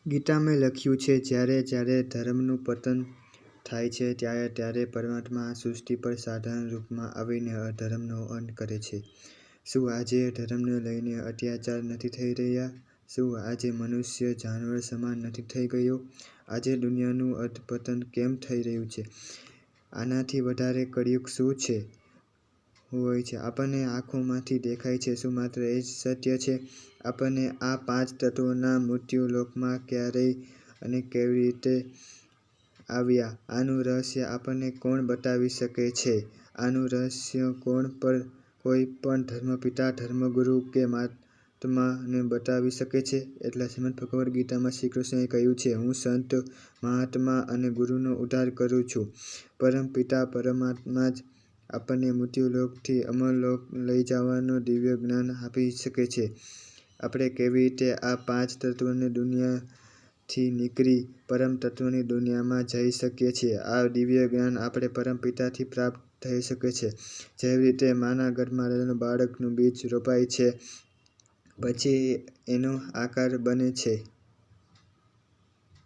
ગીતામાં લખ્યું છે, જ્યારે જ્યારે ધર્મનું પતન થાય છે ત્યારે ત્યારે પરમાત્મા આ સૃષ્ટિ પર સાધારણ રૂપમાં આવીને અધર્મનો અંત કરે છે. શું આજે ધર્મને લઈને અત્યાચાર નથી થઈ રહ્યા? શું આજે મનુષ્ય જાનવર સમાન નથી થઈ ગયો? આજે દુનિયાનું અધપતન કેમ થઈ રહ્યું છે? આનાથી વધારે કળિયુગ શું હોય છે? આપણને આંખોમાંથી દેખાય છે, શું માત્ર એ જ સત્ય છે? આપણને આ 5 તત્વોના મૃત્યુલોકમાં ક્યારે અને કેવી રીતે આવ્યા, આનું રહસ્ય આપણને કોણ બતાવી શકે છે? આનું રહસ્ય કોઈ પણ ધર્મપિતા, ધર્મગુરુ કે મહાત્માને બતાવી શકે છે? એટલા શ્રીમદ્ ભગવદ્ ગીતામાં શ્રીકૃષ્ણએ કહ્યું છે, હું સંત, મહાત્મા અને ગુરુનો ઉદ્ધાર કરું છું. પરમપિતા પરમાત્મા જ આપણને મૃત્યુલોકથી અમરલોક લઈ જવાનું દિવ્ય જ્ઞાન આપી શકે છે. આપણે કેવી રીતે આ 5 તત્વની દુનિયાથી નીકળી પરમતત્વની દુનિયામાં જઈ શકીએ છીએ? આ દિવ્ય જ્ઞાન આપણે પરમપિતાથી પ્રાપ્ત થઈ શકે છે. જેવી રીતે માના ગર્ભમાં રહેલું બાળકનું બીજ રોપાય છે, પછી એનો આકાર બને છે.